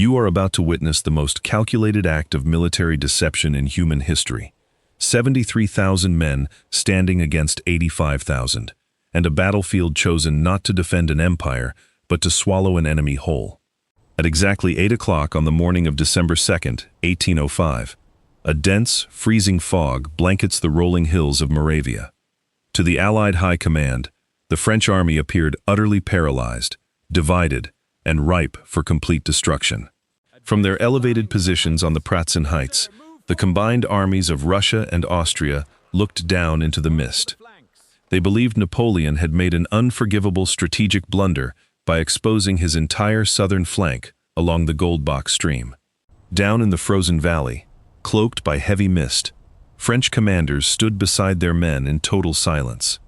You are about to witness the most calculated act of military deception in human history. 73,000 men standing against 85,000, and a battlefield chosen not to defend an empire, but to swallow an enemy whole. At exactly 8 o'clock on the morning of December 2nd, 1805, a dense, freezing fog blankets the rolling hills of Moravia. To the Allied High Command, the French army appeared utterly paralyzed, divided, and ripe for complete destruction. From their elevated positions on the Pratzen heights, the combined armies of Russia and Austria looked down into the mist. They believed Napoleon had made an unforgivable strategic blunder by exposing his entire southern flank along the Goldbach stream. Down in the frozen valley, cloaked by heavy mist, French commanders stood beside their men in total silence.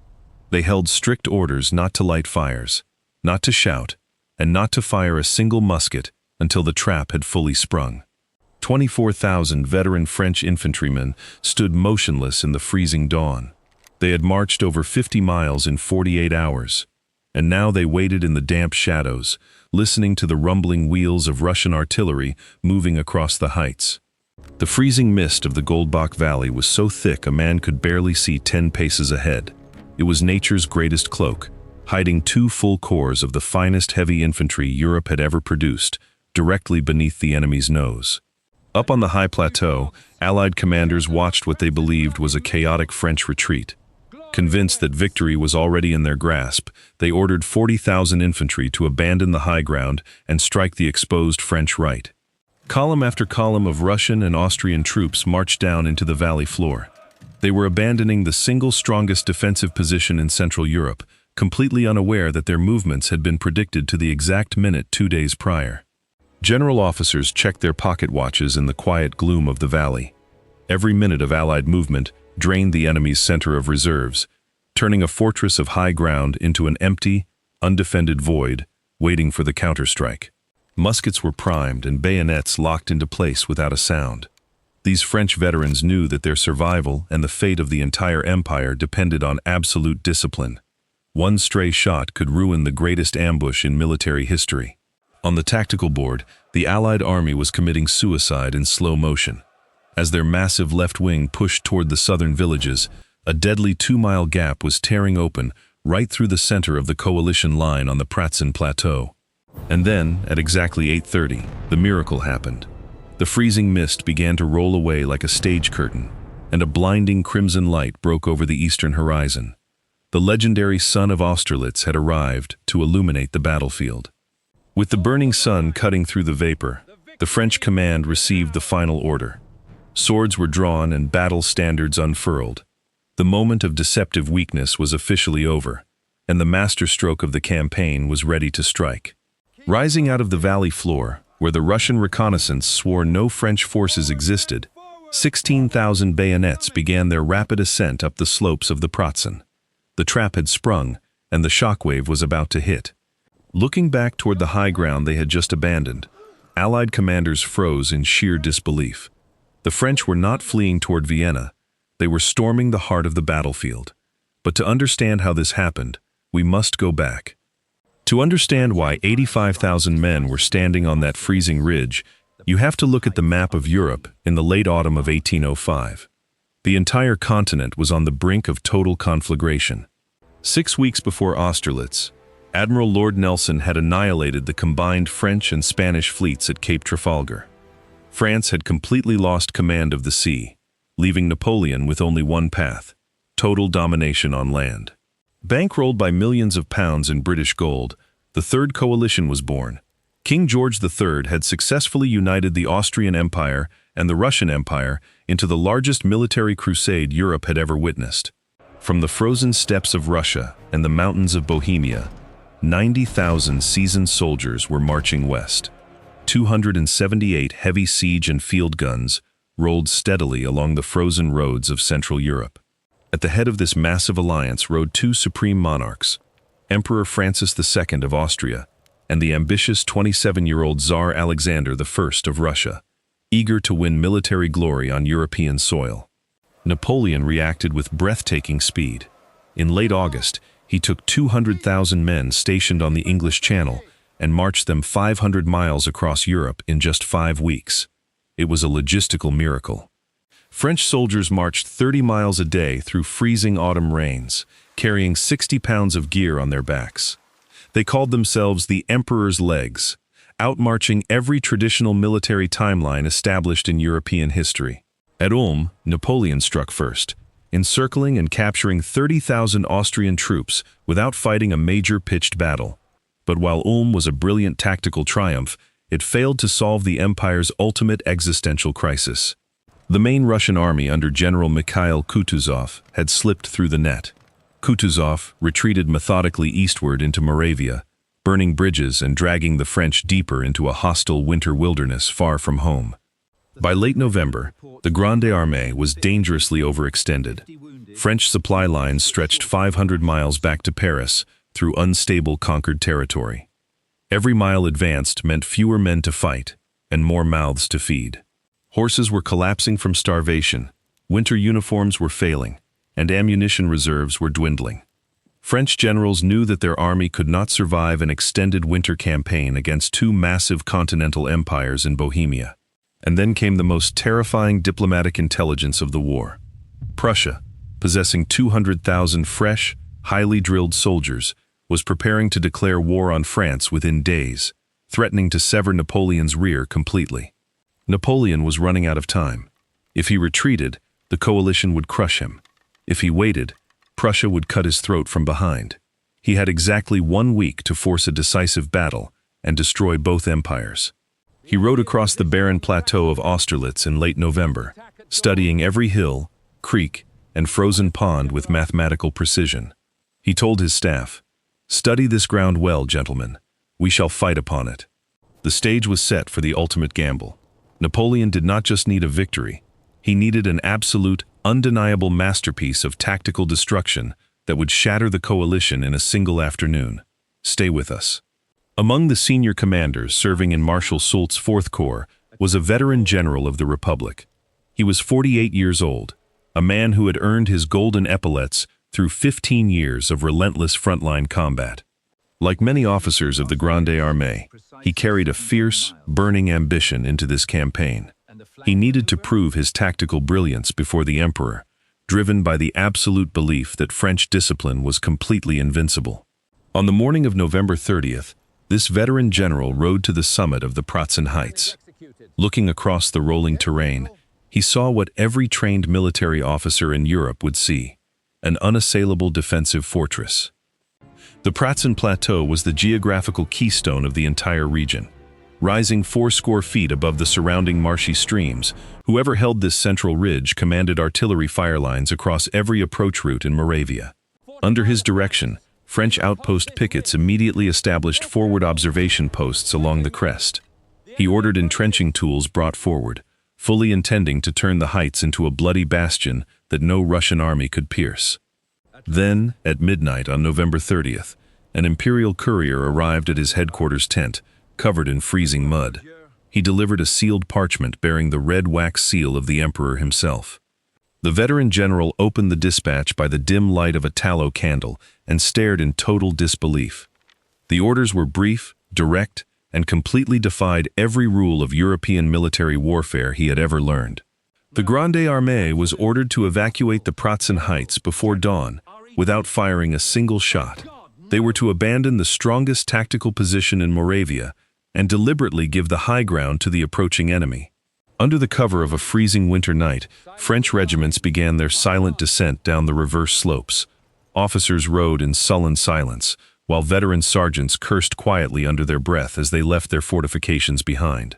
They held strict orders not to light fires, not to shout, and not to fire a single musket until the trap had fully sprung. 24,000 veteran French infantrymen stood motionless in the freezing dawn. They had marched over 50 miles in 48 hours, and now they waited in the damp shadows, listening to the rumbling wheels of Russian artillery moving across the heights. The freezing mist of the Goldbach Valley was so thick a man could barely see 10 paces ahead. It was nature's greatest cloak, hiding 2 full corps of the finest heavy infantry Europe had ever produced, directly beneath the enemy's nose. Up on the high plateau, Allied commanders watched what they believed was a chaotic French retreat. Convinced that victory was already in their grasp, they ordered 40,000 infantry to abandon the high ground and strike the exposed French right. Column after column of Russian and Austrian troops marched down into the valley floor. They were abandoning the single strongest defensive position in Central Europe, completely unaware that their movements had been predicted to the exact minute 2 days prior. General officers checked their pocket watches in the quiet gloom of the valley. Every minute of Allied movement drained the enemy's center of reserves, turning a fortress of high ground into an empty, undefended void, waiting for the counterstrike. Muskets were primed and bayonets locked into place without a sound. These French veterans knew that their survival and the fate of the entire empire depended on absolute discipline. One stray shot could ruin the greatest ambush in military history. On the tactical board, the Allied army was committing suicide in slow motion. As their massive left wing pushed toward the southern villages, a deadly 2-mile gap was tearing open right through the center of the coalition line on the Pratzen plateau. And then, at exactly 8:30, the miracle happened. The freezing mist began to roll away like a stage curtain, and a blinding crimson light broke over the eastern horizon. The legendary sun of Austerlitz had arrived to illuminate the battlefield. With the burning sun cutting through the vapor, the French command received the final order. Swords were drawn and battle standards unfurled. The moment of deceptive weakness was officially over, and the masterstroke of the campaign was ready to strike. Rising out of the valley floor, where the Russian reconnaissance swore no French forces existed, 16,000 bayonets began their rapid ascent up the slopes of the Pratzen. The trap had sprung, and the shockwave was about to hit. Looking back toward the high ground they had just abandoned, Allied commanders froze in sheer disbelief. The French were not fleeing toward Vienna, they were storming the heart of the battlefield. But to understand how this happened, we must go back. To understand why 85,000 men were standing on that freezing ridge, you have to look at the map of Europe in the late autumn of 1805. The entire continent was on the brink of total conflagration. 6 weeks before Austerlitz, Admiral Lord Nelson had annihilated the combined French and Spanish fleets at Cape Trafalgar. France had completely lost command of the sea, leaving Napoleon with only one path: total domination on land. Bankrolled by millions of pounds in British gold, the Third Coalition was born. King George III had successfully united the Austrian Empire and the Russian Empire into the largest military crusade Europe had ever witnessed. From the frozen steppes of Russia and the mountains of Bohemia, 90,000 seasoned soldiers were marching west. 278 heavy siege and field guns rolled steadily along the frozen roads of Central Europe. At the head of this massive alliance rode 2 supreme monarchs, Emperor Francis II of Austria and the ambitious 27-year-old Tsar Alexander I of Russia, eager to win military glory on European soil. Napoleon reacted with breathtaking speed. In late August, he took 200,000 men stationed on the English Channel and marched them 500 miles across Europe in just 5 weeks. It was a logistical miracle. French soldiers marched 30 miles a day through freezing autumn rains, carrying 60 pounds of gear on their backs. They called themselves the Emperor's Legs, outmarching every traditional military timeline established in European history. At Ulm, Napoleon struck first, encircling and capturing 30,000 Austrian troops without fighting a major pitched battle. But while Ulm was a brilliant tactical triumph, it failed to solve the empire's ultimate existential crisis. The main Russian army under General Mikhail Kutuzov had slipped through the net. Kutuzov retreated methodically eastward into Moravia, burning bridges and dragging the French deeper into a hostile winter wilderness far from home. By late November, the Grande Armée was dangerously overextended. French supply lines stretched 500 miles back to Paris through unstable conquered territory. Every mile advanced meant fewer men to fight and more mouths to feed. Horses were collapsing from starvation, winter uniforms were failing, and ammunition reserves were dwindling. French generals knew that their army could not survive an extended winter campaign against two massive continental empires in Bohemia. And then came the most terrifying diplomatic intelligence of the war. Prussia, possessing 200,000 fresh, highly drilled soldiers, was preparing to declare war on France within days, threatening to sever Napoleon's rear completely. Napoleon was running out of time. If he retreated, the coalition would crush him. If he waited, Prussia would cut his throat from behind. He had exactly 1 week to force a decisive battle and destroy both empires. He rode across the barren plateau of Austerlitz in late November, studying every hill, creek, and frozen pond with mathematical precision. He told his staff, "Study this ground well, gentlemen. We shall fight upon it." The stage was set for the ultimate gamble. Napoleon did not just need a victory. He needed an absolute, undeniable masterpiece of tactical destruction that would shatter the coalition in a single afternoon. Stay with us. Among the senior commanders serving in Marshal Soult's 4th Corps was a veteran general of the Republic. He was 48 years old, a man who had earned his golden epaulets through 15 years of relentless frontline combat. Like many officers of the Grande Armée, he carried a fierce, burning ambition into this campaign. He needed to prove his tactical brilliance before the Emperor, driven by the absolute belief that French discipline was completely invincible. On the morning of November 30th, this veteran general rode to the summit of the Pratzen heights. Looking across the rolling terrain, he saw what every trained military officer in Europe would see: an unassailable defensive fortress. The Pratzen Plateau was the geographical keystone of the entire region. Rising 80 feet above the surrounding marshy streams, whoever held this central ridge commanded artillery fire lines across every approach route in Moravia. Under his direction, French outpost pickets immediately established forward observation posts along the crest. He ordered entrenching tools brought forward, fully intending to turn the heights into a bloody bastion that no Russian army could pierce. Then, at midnight on November 30th, an imperial courier arrived at his headquarters tent, covered in freezing mud. He delivered a sealed parchment bearing the red wax seal of the Emperor himself. The veteran general opened the dispatch by the dim light of a tallow candle and stared in total disbelief. The orders were brief, direct, and completely defied every rule of European military warfare he had ever learned. The Grande Armée was ordered to evacuate the Pratzen heights before dawn, without firing a single shot. They were to abandon the strongest tactical position in Moravia and deliberately give the high ground to the approaching enemy. Under the cover of a freezing winter night, French regiments began their silent descent down the reverse slopes. Officers rode in sullen silence, while veteran sergeants cursed quietly under their breath as they left their fortifications behind.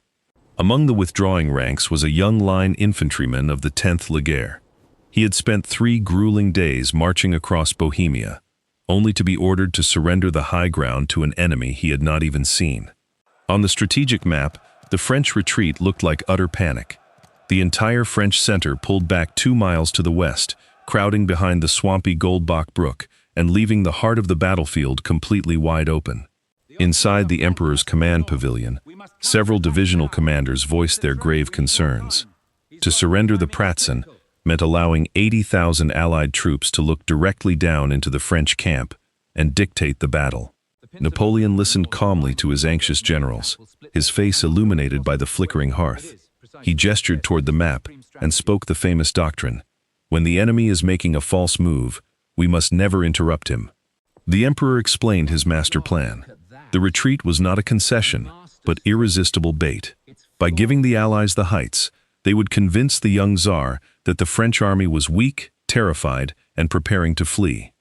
Among the withdrawing ranks was a young line infantryman of the 10th Leger. He had spent 3 grueling days marching across Bohemia, only to be ordered to surrender the high ground to an enemy he had not even seen. On the strategic map, the French retreat looked like utter panic. The entire French center pulled back 2 miles to the west, crowding behind the swampy Goldbach Brook and leaving the heart of the battlefield completely wide open. Inside the Emperor's command pavilion, several divisional commanders voiced their grave concerns. To surrender the Pratzen meant allowing 80,000 Allied troops to look directly down into the French camp and dictate the battle. Napoleon listened calmly to his anxious generals, his face illuminated by the flickering hearth. He gestured toward the map and spoke the famous doctrine: when the enemy is making a false move, we must never interrupt him. The emperor explained his master plan. The retreat was not a concession, but irresistible bait. By giving the Allies the heights, they would convince the young Tsar that the French army was weak, terrified, and preparing to flee.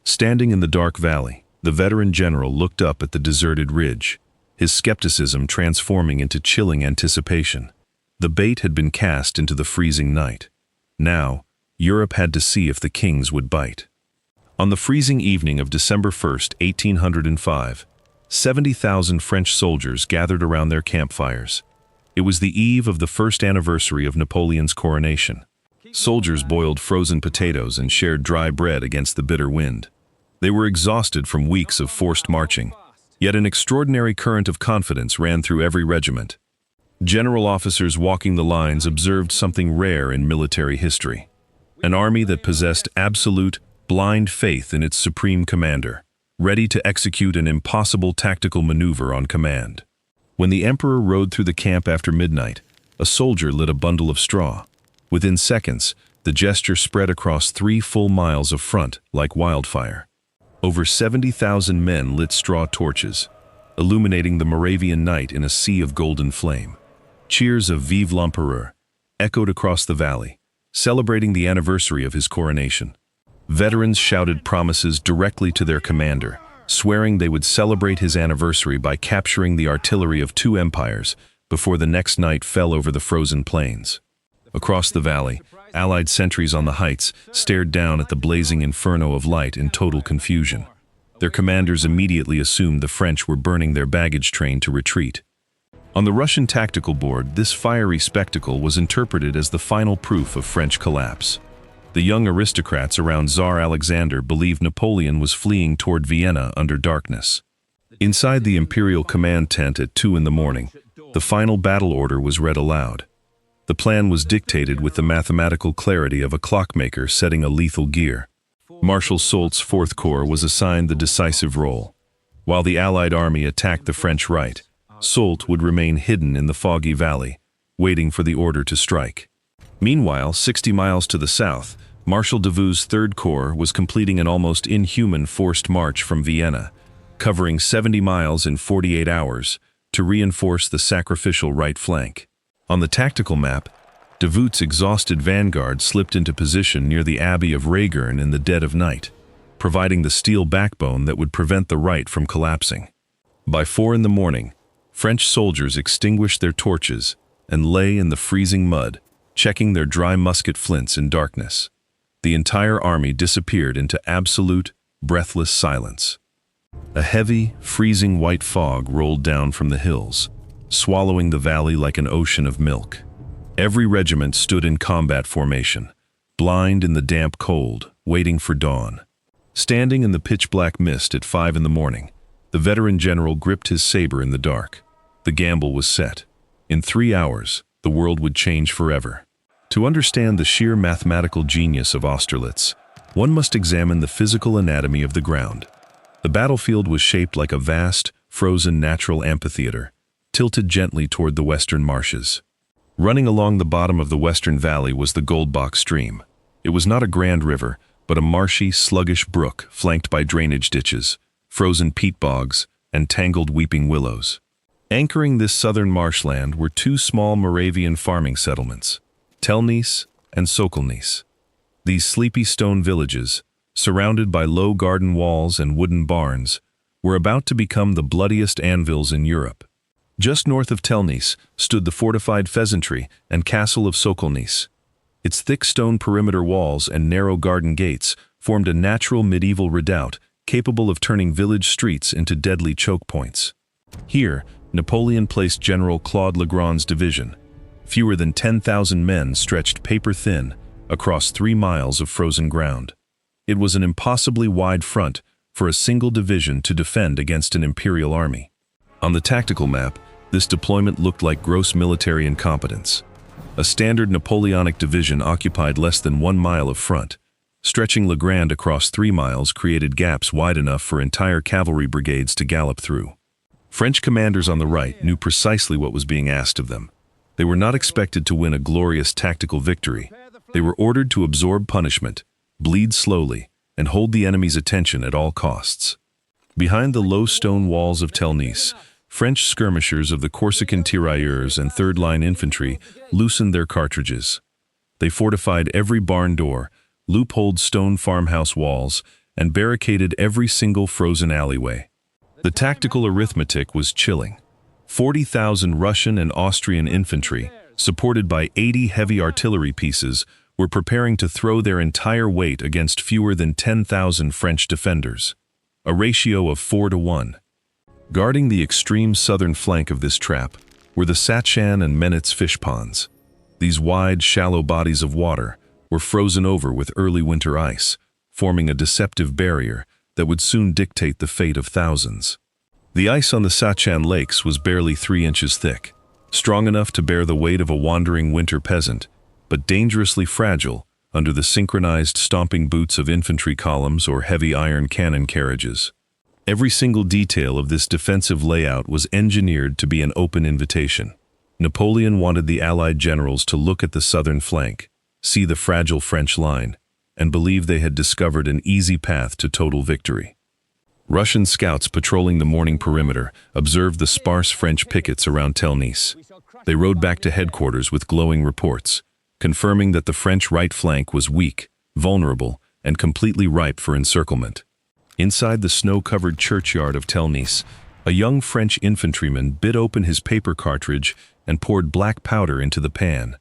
Standing in the dark valley, the veteran general looked up at the deserted ridge, his skepticism transforming into chilling anticipation. The bait had been cast into the freezing night. Now, Europe had to see if the kings would bite. On the freezing evening of December 1st, 1805, 70,000 French soldiers gathered around their campfires. It was the eve of the first anniversary of Napoleon's coronation. Soldiers boiled frozen potatoes and shared dry bread against the bitter wind. They were exhausted from weeks of forced marching, yet an extraordinary current of confidence ran through every regiment. General officers walking the lines observed something rare in military history: an army that possessed absolute, blind faith in its supreme commander, ready to execute an impossible tactical maneuver on command. When the emperor rode through the camp after midnight, a soldier lit a bundle of straw. Within seconds, the gesture spread across 3 full miles of front like wildfire. Over 70,000 men lit straw torches, illuminating the Moravian night in a sea of golden flame. Cheers of Vive l'Empereur echoed across the valley, celebrating the anniversary of his coronation. Veterans shouted promises directly to their commander, swearing they would celebrate his anniversary by capturing the artillery of 2 empires before the next night fell over the frozen plains. Across the valley, Allied sentries on the heights stared down at the blazing inferno of light in total confusion. Their commanders immediately assumed the French were burning their baggage train to retreat. On the Russian tactical board, this fiery spectacle was interpreted as the final proof of French collapse. The young aristocrats around Tsar Alexander believed Napoleon was fleeing toward Vienna under darkness. Inside the imperial command tent at 2 in the morning, the final battle order was read aloud. The plan was dictated with the mathematical clarity of a clockmaker setting a lethal gear. Marshal Soult's 4th Corps was assigned the decisive role. While the Allied army attacked the French right, Soult would remain hidden in the foggy valley, waiting for the order to strike. Meanwhile, 60 miles to the south, Marshal Davout's 3rd Corps was completing an almost inhuman forced march from Vienna, covering 70 miles in 48 hours, to reinforce the sacrificial right flank. On the tactical map, Davout's exhausted vanguard slipped into position near the Abbey of Regern in the dead of night, providing the steel backbone that would prevent the right from collapsing. By 4 in the morning, French soldiers extinguished their torches and lay in the freezing mud, checking their dry musket flints in darkness. The entire army disappeared into absolute, breathless silence. A heavy, freezing white fog rolled down from the hills, swallowing the valley like an ocean of milk. Every regiment stood in combat formation, blind in the damp cold, waiting for dawn. Standing in the pitch-black mist at 5 in the morning, the veteran general gripped his saber in the dark. The gamble was set. In 3 hours, the world would change forever. To understand the sheer mathematical genius of Austerlitz, one must examine the physical anatomy of the ground. The battlefield was shaped like a vast, frozen natural amphitheater, tilted gently toward the western marshes. Running along the bottom of the western valley was the Goldbach stream. It was not a grand river, but a marshy, sluggish brook flanked by drainage ditches, frozen peat bogs, and tangled weeping willows. Anchoring this southern marshland were 2 small Moravian farming settlements, Telnice and Sokolnice. These sleepy stone villages, surrounded by low garden walls and wooden barns, were about to become the bloodiest anvils in Europe. Just north of Telnice stood the fortified pheasantry and castle of Sokolnice. Its thick stone perimeter walls and narrow garden gates formed a natural medieval redoubt capable of turning village streets into deadly choke points. Here, Napoleon placed General Claude Legrand's division. Fewer than 10,000 men stretched paper-thin across 3 miles of frozen ground. It was an impossibly wide front for a single division to defend against an imperial army. On the tactical map, this deployment looked like gross military incompetence. A standard Napoleonic division occupied less than 1 mile of front, Stretching Le Grand across 3 miles created gaps wide enough for entire cavalry brigades to gallop through. French commanders on the right knew precisely what was being asked of them. They were not expected to win a glorious tactical victory. They were ordered to absorb punishment, bleed slowly, and hold the enemy's attention at all costs. Behind the low stone walls of Telnice, French skirmishers of the Corsican tirailleurs and third-line infantry loosened their cartridges. They fortified every barn door, loopholed stone farmhouse walls, and barricaded every single frozen alleyway. The tactical arithmetic was chilling. 40,000 Russian and Austrian infantry, supported by 80 heavy artillery pieces, were preparing to throw their entire weight against fewer than 10,000 French defenders, a ratio of 4 to 1. Guarding the extreme southern flank of this trap were the Satschan and Menitz fish ponds. These wide, shallow bodies of water were frozen over with early winter ice, forming a deceptive barrier that would soon dictate the fate of thousands. The ice on the Satschan lakes was barely 3 inches thick, strong enough to bear the weight of a wandering winter peasant, but dangerously fragile under the synchronized stomping boots of infantry columns or heavy iron cannon carriages. Every single detail of this defensive layout was engineered to be an open invitation. Napoleon wanted the Allied generals to look at the southern flank, see the fragile French line, and believe they had discovered an easy path to total victory. Russian scouts patrolling the morning perimeter observed the sparse French pickets around Telnice. They rode back to headquarters with glowing reports, confirming that the French right flank was weak, vulnerable, and completely ripe for encirclement. Inside the snow-covered churchyard of Telnice, a young French infantryman bit open his paper cartridge and poured black powder into the pan.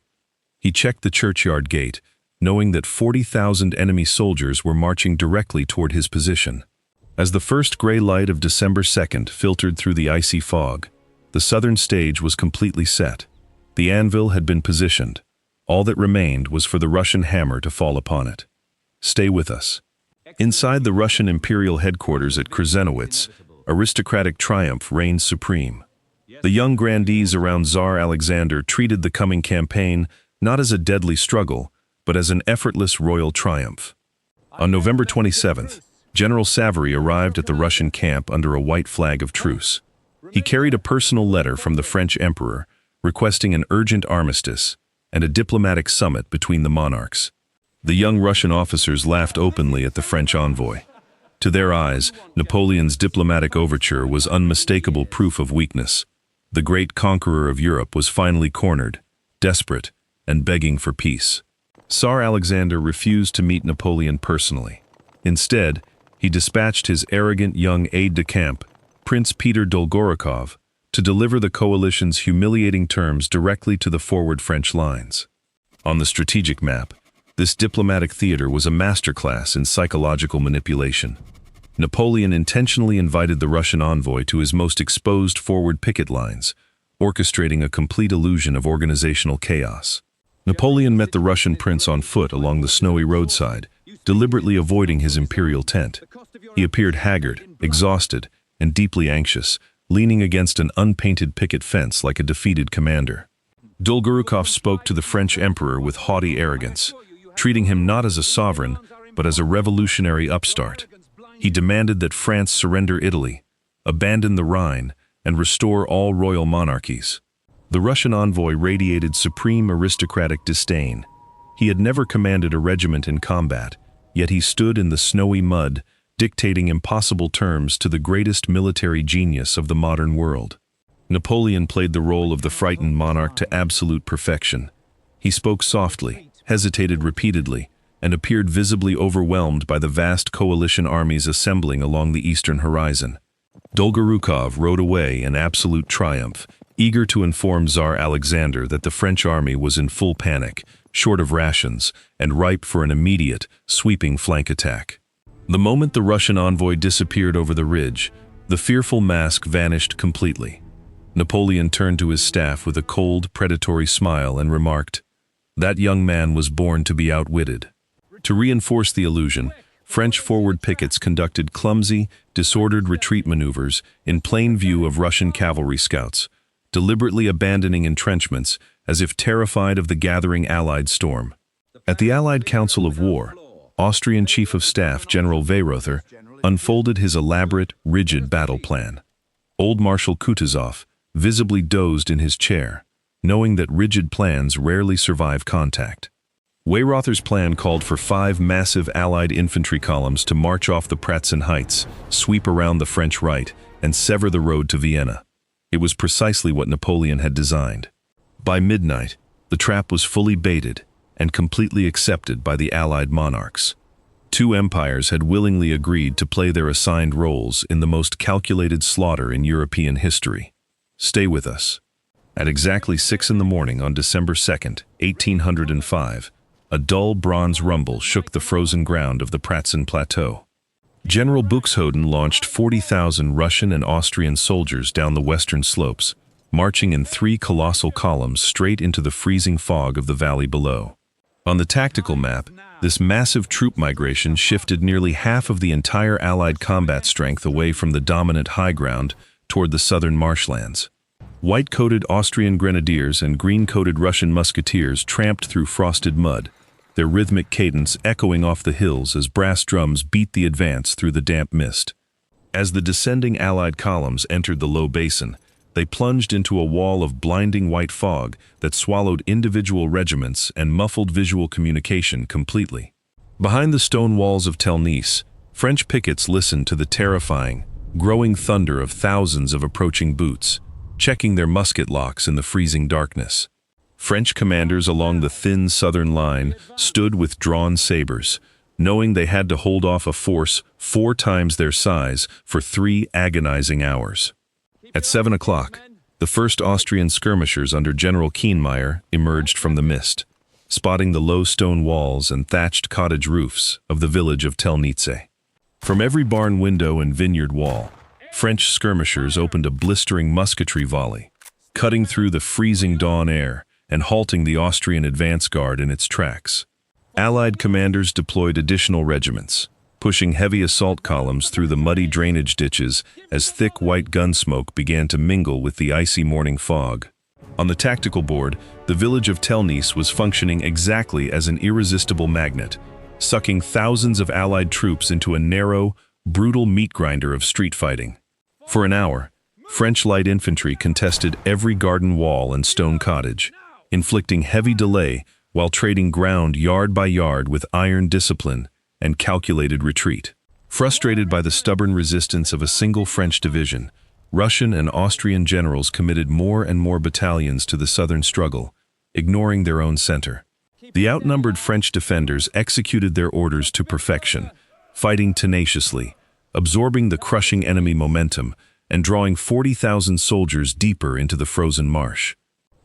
He checked the churchyard gate, knowing that 40,000 enemy soldiers were marching directly toward his position. As the first gray light of December 2nd filtered through the icy fog, the southern stage was completely set. The anvil had been positioned. All that remained was for the Russian hammer to fall upon it. Stay with us. Inside the Russian imperial headquarters at Krzenowitz, aristocratic triumph reigned supreme. The young grandees around Tsar Alexander treated the coming campaign not as a deadly struggle, but as an effortless royal triumph. On November 27th, General Savary arrived at the Russian camp under a white flag of truce. He carried a personal letter from the French emperor, requesting an urgent armistice and a diplomatic summit between the monarchs. The young Russian officers laughed openly at the French envoy. To their eyes, Napoleon's diplomatic overture was unmistakable proof of weakness. The great conqueror of Europe was finally cornered, desperate, and begging for peace. Tsar Alexander refused to meet Napoleon personally. Instead, he dispatched his arrogant young aide-de-camp, Prince Peter Dolgorukov, to deliver the coalition's humiliating terms directly to the forward French lines. On the strategic map, this diplomatic theater was a masterclass in psychological manipulation. Napoleon intentionally invited the Russian envoy to his most exposed forward picket lines, orchestrating a complete illusion of organizational chaos. Napoleon met the Russian prince on foot along the snowy roadside, deliberately avoiding his imperial tent. He appeared haggard, exhausted, and deeply anxious, leaning against an unpainted picket fence like a defeated commander. Dolgorukov spoke to the French emperor with haughty arrogance, treating him not as a sovereign, but as a revolutionary upstart. He demanded that France surrender Italy, abandon the Rhine, and restore all royal monarchies. The Russian envoy radiated supreme aristocratic disdain. He had never commanded a regiment in combat, yet he stood in the snowy mud, dictating impossible terms to the greatest military genius of the modern world. Napoleon played the role of the frightened monarch to absolute perfection. He spoke softly, hesitated repeatedly, and appeared visibly overwhelmed by the vast coalition armies assembling along the eastern horizon. Dolgorukov rode away in absolute triumph, eager to inform Tsar Alexander that the French army was in full panic, short of rations, and ripe for an immediate, sweeping flank attack. The moment the Russian envoy disappeared over the ridge, the fearful mask vanished completely. Napoleon turned to his staff with a cold, predatory smile and remarked, "That young man was born to be outwitted." To reinforce the illusion, French forward pickets conducted clumsy, disordered retreat maneuvers in plain view of Russian cavalry scouts, deliberately abandoning entrenchments as if terrified of the gathering Allied storm. At the Allied Council of War, Austrian Chief of Staff General Weyrother unfolded his elaborate, rigid battle plan. Old Marshal Kutuzov visibly dozed in his chair, knowing that rigid plans rarely survive contact. Weyrother's plan called for 5 massive Allied infantry columns to march off the Pratzen heights, sweep around the French right, and sever the road to Vienna. It was precisely what Napoleon had designed. By midnight, the trap was fully baited and completely accepted by the Allied monarchs. 2 empires had willingly agreed to play their assigned roles in the most calculated slaughter in European history. Stay with us. At exactly 6 in the morning on December 2nd, 1805, a dull bronze rumble shook the frozen ground of the Pratzen Plateau. General Buxhoden launched 40,000 Russian and Austrian soldiers down the western slopes, marching in 3 colossal columns straight into the freezing fog of the valley below. On the tactical map, this massive troop migration shifted nearly half of the entire Allied combat strength away from the dominant high ground toward the southern marshlands. White-coated Austrian grenadiers and green-coated Russian musketeers tramped through frosted mud, their rhythmic cadence echoing off the hills as brass drums beat the advance through the damp mist. As the descending Allied columns entered the low basin, they plunged into a wall of blinding white fog that swallowed individual regiments and muffled visual communication completely. Behind the stone walls of Telnice, French pickets listened to the terrifying, growing thunder of thousands of approaching boots, checking their musket locks in the freezing darkness. French commanders along the thin southern line stood with drawn sabers, knowing they had to hold off a force 4 times their size for 3 agonizing hours. At 7 o'clock, the first Austrian skirmishers under General Kienmeyer emerged from the mist, spotting the low stone walls and thatched cottage roofs of the village of Telnice. From every barn window and vineyard wall, French skirmishers opened a blistering musketry volley, cutting through the freezing dawn air and halting the Austrian advance guard in its tracks. Allied commanders deployed additional regiments, pushing heavy assault columns through the muddy drainage ditches as thick white gun smoke began to mingle with the icy morning fog. On the tactical board, the village of Telnice was functioning exactly as an irresistible magnet, sucking thousands of Allied troops into a narrow, brutal meat grinder of street fighting. For an hour, French light infantry contested every garden wall and stone cottage, inflicting heavy delay while trading ground yard by yard with iron discipline and calculated retreat. Frustrated by the stubborn resistance of a single French division, Russian and Austrian generals committed more and more battalions to the southern struggle, ignoring their own center. The outnumbered French defenders executed their orders to perfection, fighting tenaciously, absorbing the crushing enemy momentum, and drawing 40,000 soldiers deeper into the frozen marsh.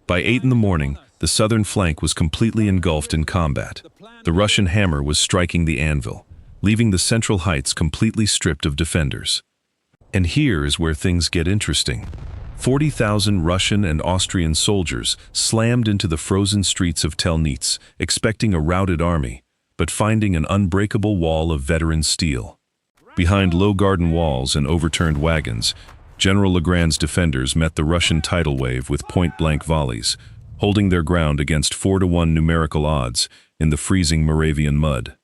By 8 in the morning, the southern flank was completely engulfed in combat. The Russian hammer was striking the anvil, leaving the central heights completely stripped of defenders. And here is where things get interesting. 40,000 Russian and Austrian soldiers slammed into the frozen streets of Telnice, expecting a routed army, but finding an unbreakable wall of veteran steel. Behind low garden walls and overturned wagons, General Legrand's defenders met the Russian tidal wave with point-blank volleys, holding their ground against 4-to-1 numerical odds in the freezing Moravian mud.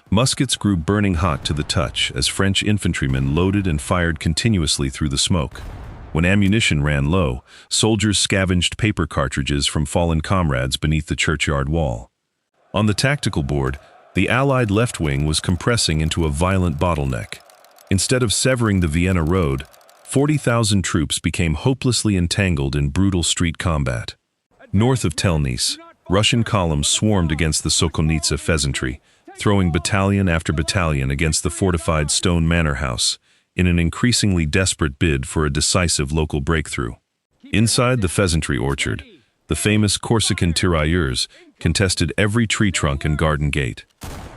Muskets grew burning hot to the touch as French infantrymen loaded and fired continuously through the smoke. When ammunition ran low, soldiers scavenged paper cartridges from fallen comrades beneath the churchyard wall. On the tactical board, the Allied left wing was compressing into a violent bottleneck. Instead of severing the Vienna road, 40,000 troops became hopelessly entangled in brutal street combat. North of Telnice, Russian columns swarmed against the Sokolnitsa pheasantry, throwing battalion after battalion against the fortified stone manor house, in an increasingly desperate bid for a decisive local breakthrough. Inside the pheasantry orchard, the famous Corsican tirailleurs contested every tree trunk and garden gate.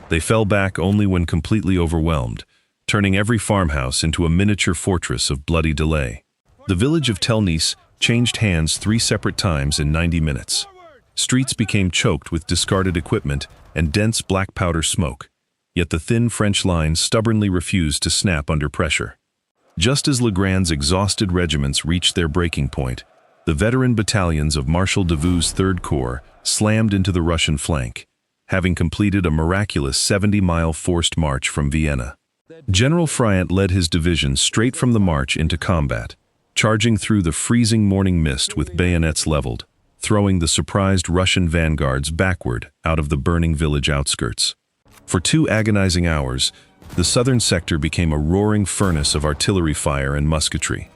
They fell back only when completely overwhelmed, turning every farmhouse into a miniature fortress of bloody delay. The village of Telnice changed hands 3 separate times in 90 minutes. Streets became choked with discarded equipment and dense black powder smoke, yet the thin French lines stubbornly refused to snap under pressure. Just as Legrand's exhausted regiments reached their breaking point, the veteran battalions of Marshal Davout's Third Corps slammed into the Russian flank, having completed a miraculous 70-mile forced march from Vienna. General Freind led his division straight from the march into combat, charging through the freezing morning mist with bayonets leveled, throwing the surprised Russian vanguards backward out of the burning village outskirts. For 2 agonizing hours, the southern sector became a roaring furnace of artillery fire and musketry.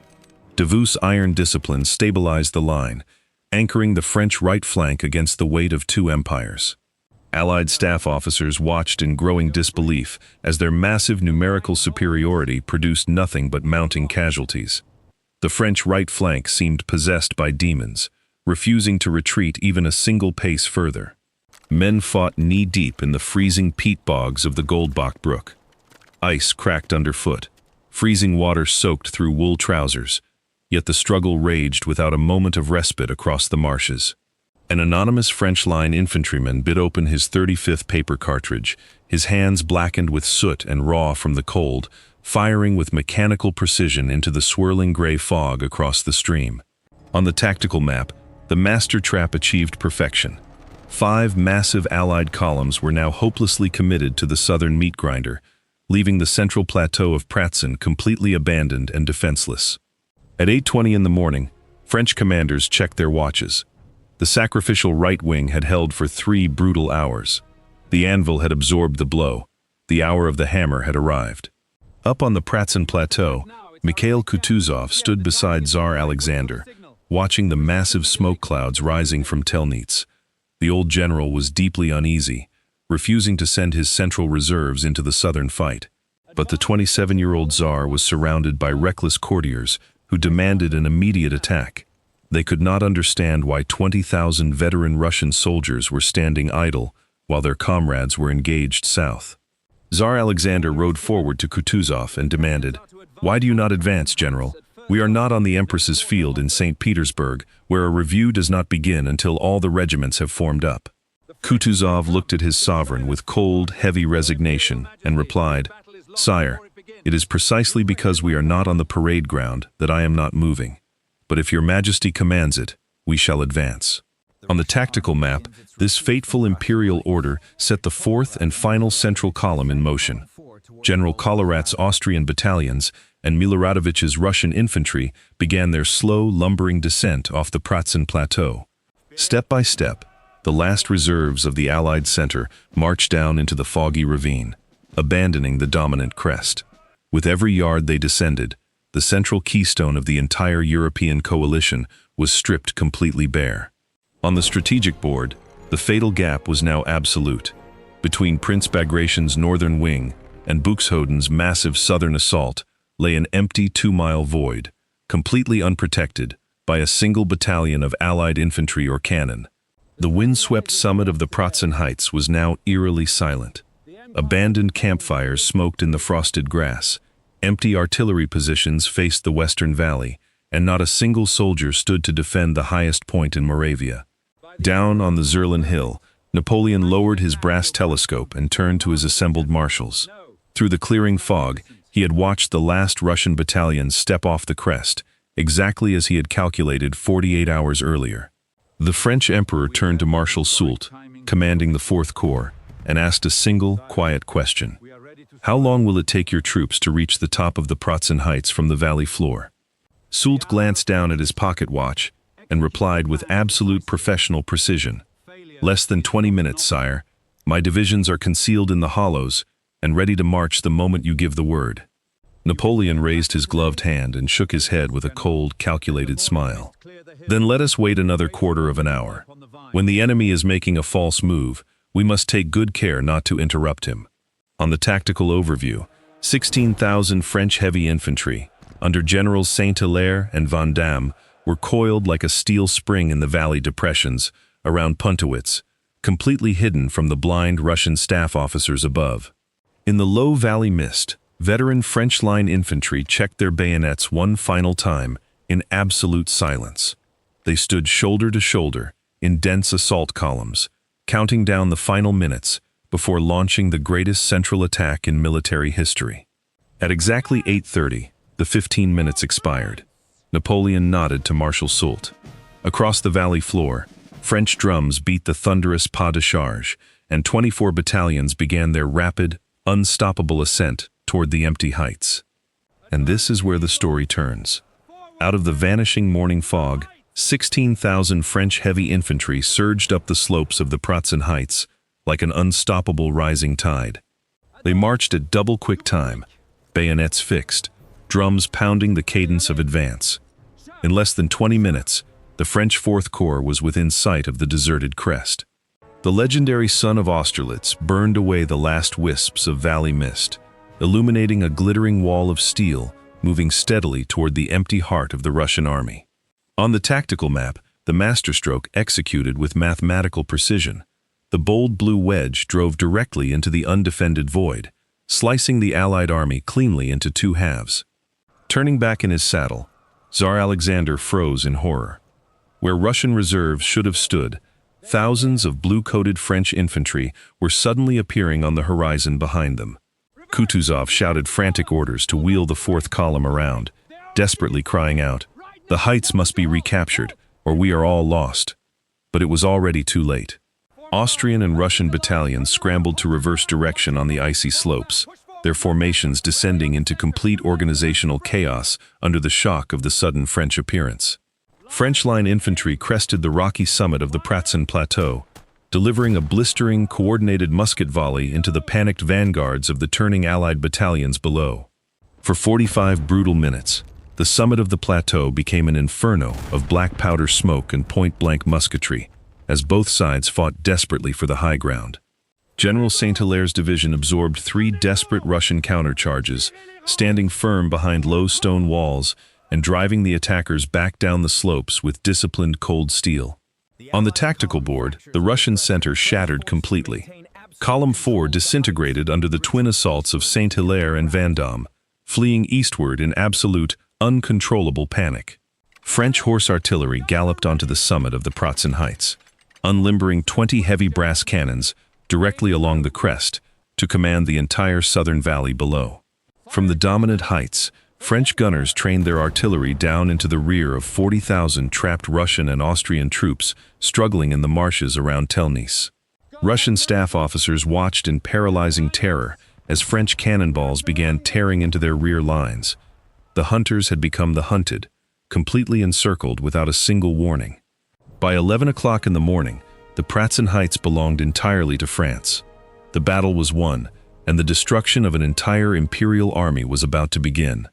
Davout's iron discipline stabilized the line, anchoring the French right flank against the weight of 2 empires. Allied staff officers watched in growing disbelief as their massive numerical superiority produced nothing but mounting casualties. The French right flank seemed possessed by demons, refusing to retreat even a single pace further. Men fought knee-deep in the freezing peat bogs of the Goldbach Brook. Ice cracked underfoot, freezing water soaked through wool trousers, yet the struggle raged without a moment of respite across the marshes. An anonymous French line infantryman bit open his 35th paper cartridge, his hands blackened with soot and raw from the cold, firing with mechanical precision into the swirling gray fog across the stream. On the tactical map, the master trap achieved perfection. 5 massive Allied columns were now hopelessly committed to the southern meat grinder, leaving the central plateau of Pratzen completely abandoned and defenseless. At 8:20 in the morning, French commanders checked their watches. The sacrificial right wing had held for 3 brutal hours. The anvil had absorbed the blow. The hour of the hammer had arrived. Up on the Pratzen plateau, Mikhail Kutuzov stood beside Tsar Alexander, watching the massive smoke clouds rising from Telnice. The old general was deeply uneasy, refusing to send his central reserves into the southern fight. But the 27-year-old Tsar was surrounded by reckless courtiers who demanded an immediate attack. They could not understand why 20,000 veteran Russian soldiers were standing idle while their comrades were engaged south. Tsar Alexander rode forward to Kutuzov and demanded, "Why do you not advance, General? We are not on the Empress's field in St. Petersburg, where a review does not begin until all the regiments have formed up." Kutuzov looked at his sovereign with cold, heavy resignation and replied, "Sire, it is precisely because we are not on the parade ground that I am not moving. But if your Majesty commands it, we shall advance." On the tactical map, this fateful imperial order set the 4th and final central column in motion. General Kollerat's Austrian battalions and Miloradovich's Russian infantry began their slow, lumbering descent off the Pratzen plateau. Step by step, the last reserves of the Allied center marched down into the foggy ravine, abandoning the dominant crest. With every yard they descended, the central keystone of the entire European coalition was stripped completely bare. On the strategic board, the fatal gap was now absolute. Between Prince Bagration's northern wing and Buxhoden's massive southern assault lay an empty 2-mile void, completely unprotected by a single battalion of Allied infantry or cannon. The wind-swept summit of the Pratzen Heights was now eerily silent. Abandoned campfires smoked in the frosted grass. Empty artillery positions faced the western valley, and not a single soldier stood to defend the highest point in Moravia. Down on the Zurlin hill, Napoleon lowered his brass telescope and turned to his assembled marshals. Through the clearing fog, he had watched the last Russian battalion step off the crest, exactly as he had calculated 48 hours earlier. The French Emperor turned to Marshal Soult, commanding the 4th Corps, and asked a single, quiet question. "How long will it take your troops to reach the top of the Pratzen Heights from the valley floor?" Soult glanced down at his pocket watch and replied with absolute professional precision, "Less than 20 minutes, sire. My divisions are concealed in the hollows and ready to march the moment you give the word." Napoleon raised his gloved hand and shook his head with a cold, calculated smile. "Then let us wait another quarter of an hour. When the enemy is making a false move, we must take good care not to interrupt him." On the tactical overview, 16,000 French heavy infantry, under Generals Saint-Hilaire and Vandamme, were coiled like a steel spring in the valley depressions around Puntowitz, completely hidden from the blind Russian staff officers above. In the low valley mist, veteran French line infantry checked their bayonets one final time in absolute silence. They stood shoulder to shoulder in dense assault columns, counting down the final minutes before launching the greatest central attack in military history. At exactly 8:30, the 15 minutes expired. Napoleon nodded to Marshal Soult. Across the valley floor, French drums beat the thunderous pas de charge, and 24 battalions began their rapid, unstoppable ascent toward the empty heights. And this is where the story turns. Out of the vanishing morning fog, 16,000 French heavy infantry surged up the slopes of the Pratzen heights like an unstoppable rising tide. They marched at double-quick time, bayonets fixed, drums pounding the cadence of advance. In less than 20 minutes, the French Fourth Corps was within sight of the deserted crest. The legendary sun of Austerlitz burned away the last wisps of valley mist, illuminating a glittering wall of steel moving steadily toward the empty heart of the Russian army. On the tactical map, the masterstroke executed with mathematical precision. The bold blue wedge drove directly into the undefended void, slicing the Allied army cleanly into two halves. Turning back in his saddle, Tsar Alexander froze in horror. Where Russian reserves should have stood, thousands of blue-coated French infantry were suddenly appearing on the horizon behind them. Kutuzov shouted frantic orders to wheel the fourth column around, desperately crying out, "The heights must be recaptured, or we are all lost." But it was already too late. Austrian and Russian battalions scrambled to reverse direction on the icy slopes, their formations descending into complete organizational chaos under the shock of the sudden French appearance. French line infantry crested the rocky summit of the Pratzen plateau, delivering a blistering, coordinated musket volley into the panicked vanguards of the turning Allied battalions below. For 45 brutal minutes, the summit of the plateau became an inferno of black powder smoke and point-blank musketry, as both sides fought desperately for the high ground. General Saint-Hilaire's division absorbed 3 desperate Russian countercharges, standing firm behind low stone walls and driving the attackers back down the slopes with disciplined cold steel. On the tactical board, the Russian center shattered completely. Column 4 disintegrated under the twin assaults of Saint-Hilaire and Vendôme, fleeing eastward in absolute, uncontrollable panic. French horse artillery galloped onto the summit of the Pratzen heights, unlimbering 20 heavy brass cannons directly along the crest to command the entire southern valley below. From the dominant heights, French gunners trained their artillery down into the rear of 40,000 trapped Russian and Austrian troops struggling in the marshes around Telnice. Russian staff officers watched in paralyzing terror as French cannonballs began tearing into their rear lines. The hunters had become the hunted, completely encircled without a single warning. By 11 o'clock in the morning, the Pratzen heights belonged entirely to France. The battle was won, and the destruction of an entire imperial army was about to begin.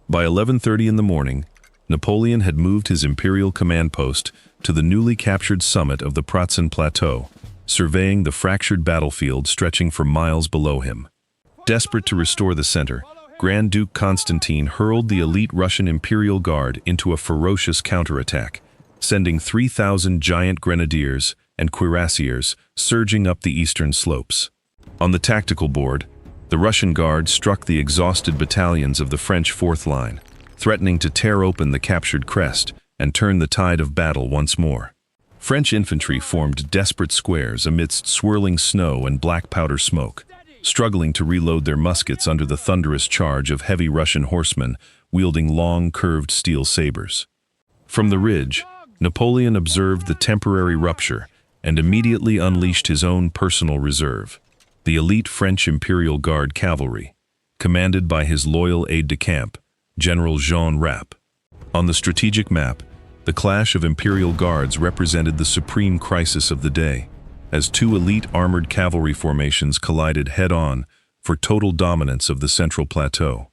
By 11:30 in the morning, Napoleon had moved his imperial command post to the newly captured summit of the Pratzen plateau, surveying the fractured battlefield stretching for miles below him. Desperate to restore the center, Grand Duke Constantine hurled the elite Russian Imperial Guard into a ferocious counterattack, sending 3,000 giant grenadiers and cuirassiers surging up the eastern slopes. On the tactical board, the Russian Guard struck the exhausted battalions of the French Fourth Line, threatening to tear open the captured crest and turn the tide of battle once more. French infantry formed desperate squares amidst swirling snow and black powder smoke, struggling to reload their muskets under the thunderous charge of heavy Russian horsemen wielding long, curved steel sabers. From the ridge, Napoleon observed the temporary rupture and immediately unleashed his own personal reserve, the elite French Imperial Guard cavalry, commanded by his loyal aide-de-camp, General Jean Rapp. On the strategic map, the clash of Imperial Guards represented the supreme crisis of the day, as 2 elite armored cavalry formations collided head-on for total dominance of the central plateau.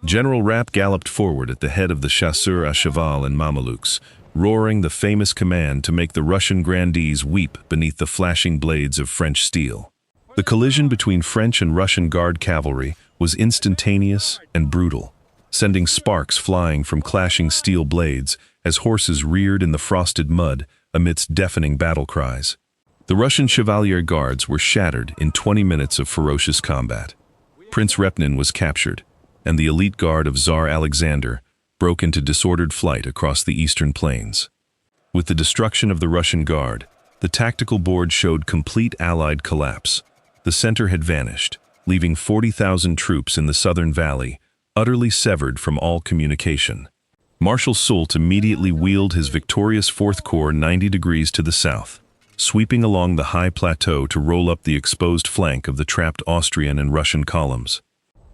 General Rapp galloped forward at the head of the chasseurs à cheval and Mamelukes, roaring the famous command to make the Russian grandees weep beneath the flashing blades of French steel. The collision between French and Russian Guard cavalry was instantaneous and brutal, sending sparks flying from clashing steel blades as horses reared in the frosted mud amidst deafening battle cries. The Russian Chevalier Guards were shattered in 20 minutes of ferocious combat. Prince Repnin was captured, and the elite guard of Tsar Alexander broke into disordered flight across the eastern plains. With the destruction of the Russian Guard, the tactical board showed complete Allied collapse. The center had vanished, leaving 40,000 troops in the southern valley, utterly severed from all communication. Marshal Soult immediately wheeled his victorious Fourth Corps 90 degrees to the south. sweeping along the high plateau to roll up the exposed flank of the trapped Austrian and Russian columns.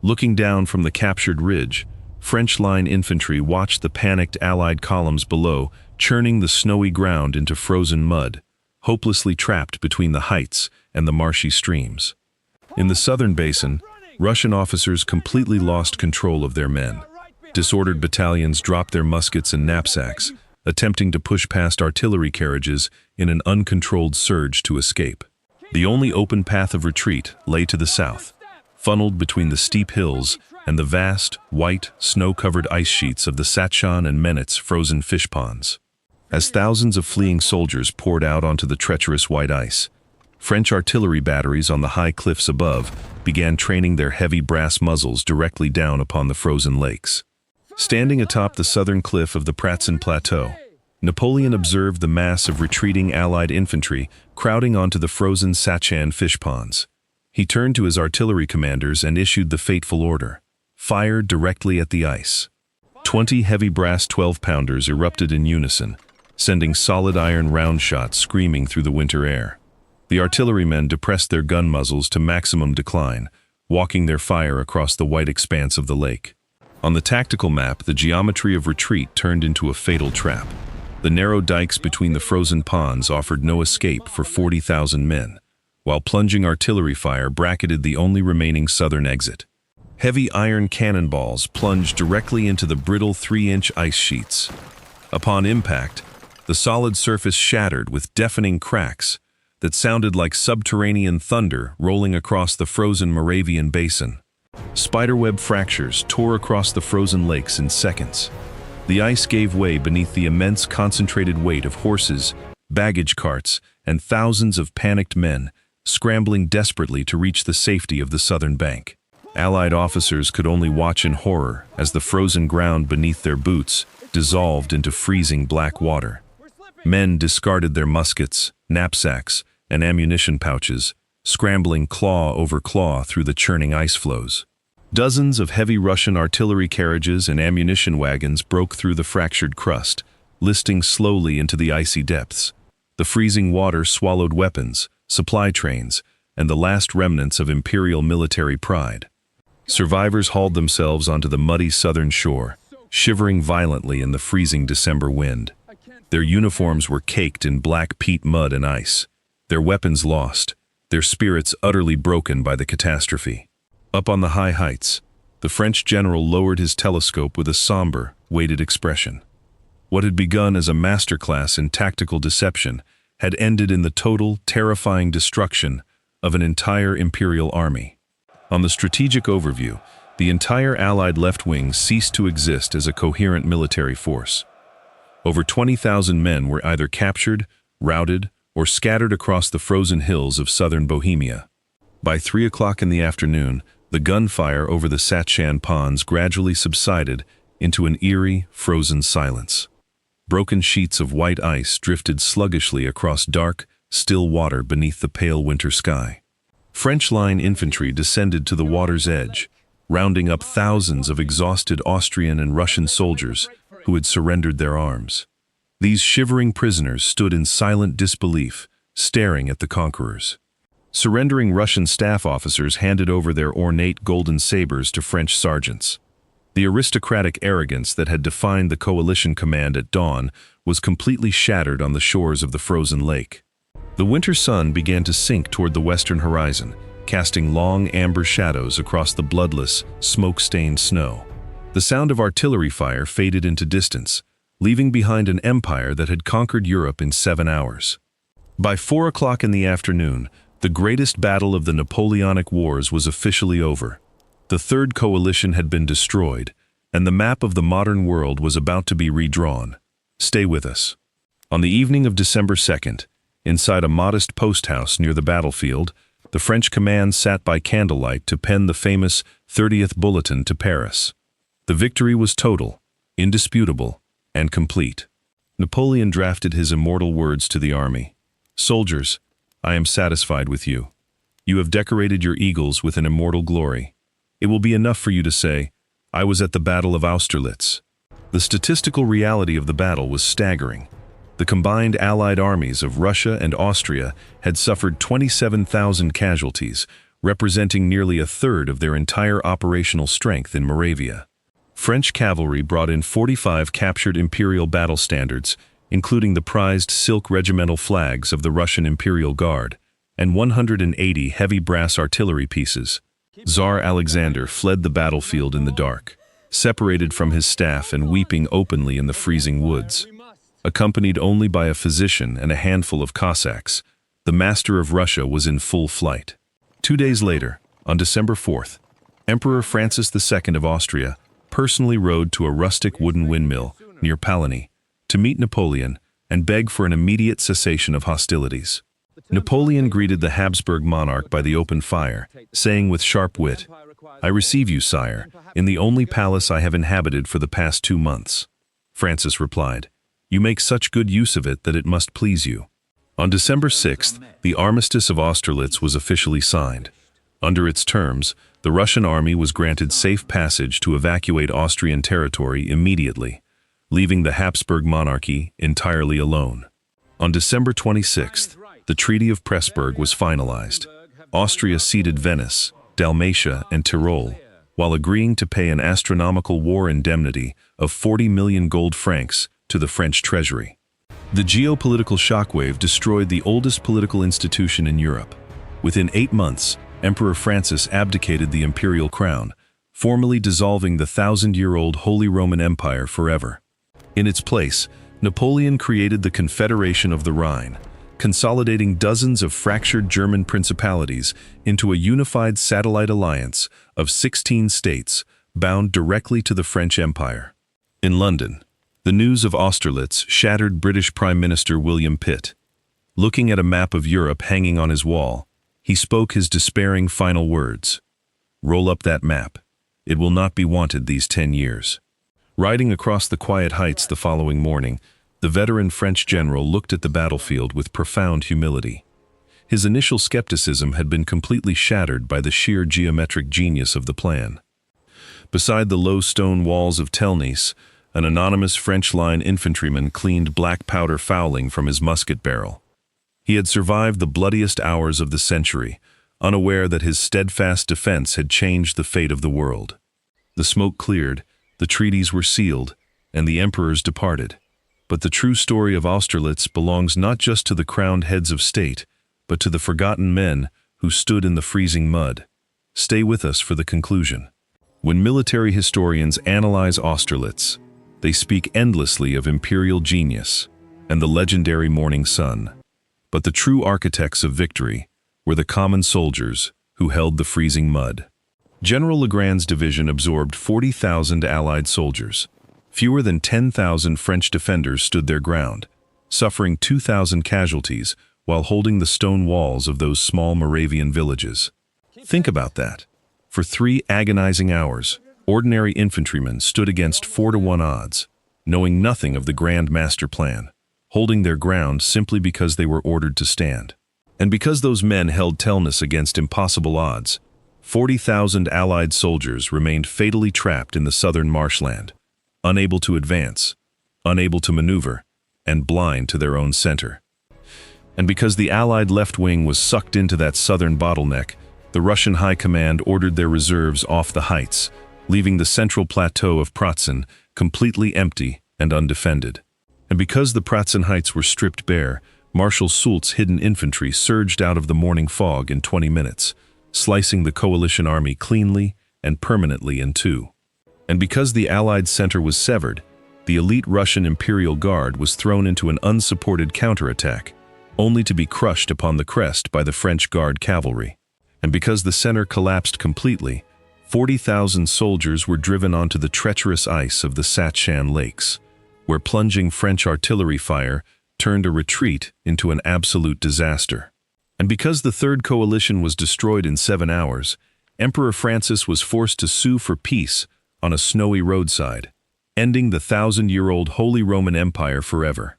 Looking down from the captured ridge, French line infantry watched the panicked Allied columns below, churning the snowy ground into frozen mud, hopelessly trapped between the heights and the marshy streams. In the southern basin, Russian officers completely lost control of their men. Disordered battalions dropped their muskets and knapsacks, attempting to push past artillery carriages in an uncontrolled surge to escape. The only open path of retreat lay to the south, funneled between the steep hills and the vast, white, snow-covered ice sheets of the Satschan and Menitz frozen fish ponds. As thousands of fleeing soldiers poured out onto the treacherous white ice, French artillery batteries on the high cliffs above began training their heavy brass muzzles directly down upon the frozen lakes. Standing atop the southern cliff of the Pratzen plateau, Napoleon observed the mass of retreating Allied infantry crowding onto the frozen Satschan fish ponds. He turned to his artillery commanders and issued the fateful order: fire directly at the ice. 20 heavy brass 12-pounders erupted in unison, sending solid iron round shots screaming through the winter air. The artillerymen depressed their gun muzzles to maximum decline, walking their fire across the white expanse of the lake. On the tactical map, the geometry of retreat turned into a fatal trap. The narrow dikes between the frozen ponds offered no escape for 40,000 men, while plunging artillery fire bracketed the only remaining southern exit. Heavy iron cannonballs plunged directly into the brittle 3-inch ice sheets. Upon impact, the solid surface shattered with deafening cracks that sounded like subterranean thunder rolling across the frozen Moravian basin. Spiderweb fractures tore across the frozen lakes in seconds. The ice gave way beneath the immense concentrated weight of horses, baggage carts, and thousands of panicked men scrambling desperately to reach the safety of the southern bank. Allied officers could only watch in horror as the frozen ground beneath their boots dissolved into freezing black water. Men discarded their muskets, knapsacks, and ammunition pouches, scrambling claw over claw through the churning ice floes. Dozens of heavy Russian artillery carriages and ammunition wagons broke through the fractured crust, listing slowly into the icy depths. The freezing water swallowed weapons, supply trains, and the last remnants of imperial military pride. Survivors hauled themselves onto the muddy southern shore, shivering violently in the freezing December wind. Their uniforms were caked in black peat mud and ice, their weapons lost, their spirits utterly broken by the catastrophe. Up on the high heights, the French general lowered his telescope with a somber, weighted expression. What had begun as a masterclass in tactical deception had ended in the total, terrifying destruction of an entire imperial army. On the strategic overview, the entire Allied left wing ceased to exist as a coherent military force. Over 20,000 men were either captured, routed, or scattered across the frozen hills of southern Bohemia. By 3 o'clock in the afternoon, the gunfire over the Satschan ponds gradually subsided into an eerie, frozen silence. Broken sheets of white ice drifted sluggishly across dark, still water beneath the pale winter sky. French line infantry descended to the water's edge, rounding up thousands of exhausted Austrian and Russian soldiers who had surrendered their arms. These shivering prisoners stood in silent disbelief, staring at the conquerors. Surrendering Russian staff officers handed over their ornate golden sabers to French sergeants. The aristocratic arrogance that had defined the coalition command at dawn was completely shattered on the shores of the frozen lake. The winter sun began to sink toward the western horizon, casting long amber shadows across the bloodless, smoke-stained snow. The sound of artillery fire faded into distance, leaving behind an empire that had conquered Europe in 7 hours. By 4 o'clock in the afternoon, the greatest battle of the Napoleonic Wars was officially over. The Third Coalition had been destroyed, and the map of the modern world was about to be redrawn. Stay with us. On the evening of December 2nd, inside a modest post house near the battlefield, the French command sat by candlelight to pen the famous 30th Bulletin to Paris. The victory was total, indisputable, and complete. Napoleon drafted his immortal words to the army. "Soldiers, I am satisfied with you. You have decorated your eagles with an immortal glory. It will be enough for you to say, 'I was at the Battle of Austerlitz.'" The statistical reality of the battle was staggering. The combined Allied armies of Russia and Austria had suffered 27,000 casualties, representing nearly a third of their entire operational strength in Moravia. French cavalry brought in 45 captured imperial battle standards, including the prized silk regimental flags of the Russian Imperial Guard, and 180 heavy brass artillery pieces. Tsar Alexander fled the battlefield in the dark, separated from his staff and weeping openly in the freezing woods. Accompanied only by a physician and a handful of Cossacks, the master of Russia was in full flight. 2 days later, on December 4th, Emperor Francis II of Austria personally rode to a rustic wooden windmill near Palani to meet Napoleon and beg for an immediate cessation of hostilities. Napoleon greeted the Habsburg monarch by the open fire, saying with sharp wit, "I receive you, sire, in the only palace I have inhabited for the past 2 months." Francis replied, "You make such good use of it that it must please you." On December 6th, the Armistice of Austerlitz was officially signed. Under its terms, the Russian army was granted safe passage to evacuate Austrian territory immediately, leaving the Habsburg monarchy entirely alone. On December 26th, the Treaty of Pressburg was finalized. Austria ceded Venice, Dalmatia, and Tyrol, while agreeing to pay an astronomical war indemnity of 40 million gold francs to the French treasury. The geopolitical shockwave destroyed the oldest political institution in Europe. Within 8 months, Emperor Francis abdicated the imperial crown, formally dissolving the 1,000-year-old Holy Roman Empire forever. In its place, Napoleon created the Confederation of the Rhine, consolidating dozens of fractured German principalities into a unified satellite alliance of 16 states bound directly to the French Empire. In London, the news of Austerlitz shattered British Prime Minister William Pitt. Looking at a map of Europe hanging on his wall, he spoke his despairing final words. "Roll up that map. It will not be wanted these 10 years." Riding across the quiet heights the following morning, the veteran French general looked at the battlefield with profound humility. His initial skepticism had been completely shattered by the sheer geometric genius of the plan. Beside the low stone walls of Telnice, an anonymous French line infantryman cleaned black powder fouling from his musket barrel. He had survived the bloodiest hours of the century, unaware that his steadfast defense had changed the fate of the world. The smoke cleared, the treaties were sealed, and the emperors departed. But the true story of Austerlitz belongs not just to the crowned heads of state, but to the forgotten men who stood in the freezing mud. Stay with us for the conclusion. When military historians analyze Austerlitz, they speak endlessly of imperial genius and the legendary morning sun. But the true architects of victory were the common soldiers who held the freezing mud. General Legrand's division absorbed 40,000 Allied soldiers. Fewer than 10,000 French defenders stood their ground, suffering 2,000 casualties while holding the stone walls of those small Moravian villages. Think about that. For 3 agonizing hours, ordinary infantrymen stood against 4-to-1 odds, knowing nothing of the grand master plan, holding their ground simply because they were ordered to stand. And because those men held Telnice against impossible odds, 40,000 Allied soldiers remained fatally trapped in the southern marshland, unable to advance, unable to maneuver, and blind to their own center. And because the Allied left wing was sucked into that southern bottleneck, the Russian high command ordered their reserves off the heights, leaving the central plateau of Pratzen completely empty and undefended. And because the Pratzen heights were stripped bare, Marshal Soult's hidden infantry surged out of the morning fog in 20 minutes, slicing the coalition army cleanly and permanently in two. And because the Allied center was severed, the elite Russian Imperial Guard was thrown into an unsupported counterattack, only to be crushed upon the crest by the French Guard cavalry. And because the center collapsed completely, 40,000 soldiers were driven onto the treacherous ice of the Satschan lakes, where plunging French artillery fire turned a retreat into an absolute disaster. And because the Third Coalition was destroyed in 7 hours, Emperor Francis was forced to sue for peace on a snowy roadside, ending the 1,000-year-old Holy Roman Empire forever.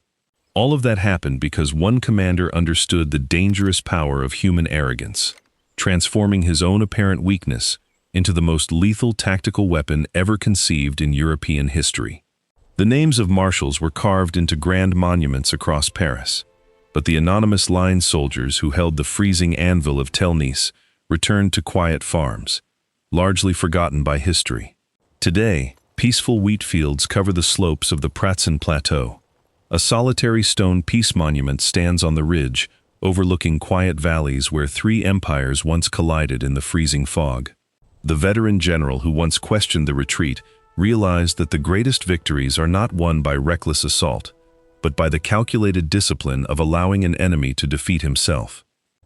All of that happened because one commander understood the dangerous power of human arrogance, transforming his own apparent weakness into the most lethal tactical weapon ever conceived in European history. The names of marshals were carved into grand monuments across Paris, but the anonymous line soldiers who held the freezing anvil of Telnice returned to quiet farms, largely forgotten by history. Today, peaceful wheat fields cover the slopes of the Pratzen plateau. A solitary stone peace monument stands on the ridge, overlooking quiet valleys where three empires once collided in the freezing fog. The veteran general who once questioned the retreat realized that the greatest victories are not won by reckless assault, but by the calculated discipline of allowing an enemy to defeat himself.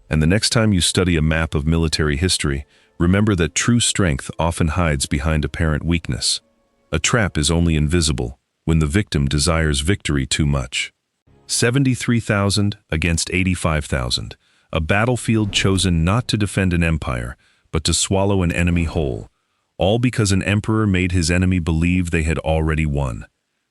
And the next time you study a map of military history, remember that true strength often hides behind apparent weakness. A trap is only invisible when the victim desires victory too much. 73,000 against 85,000, a battlefield chosen not to defend an empire, but to swallow an enemy whole, all because an emperor made his enemy believe they had already won.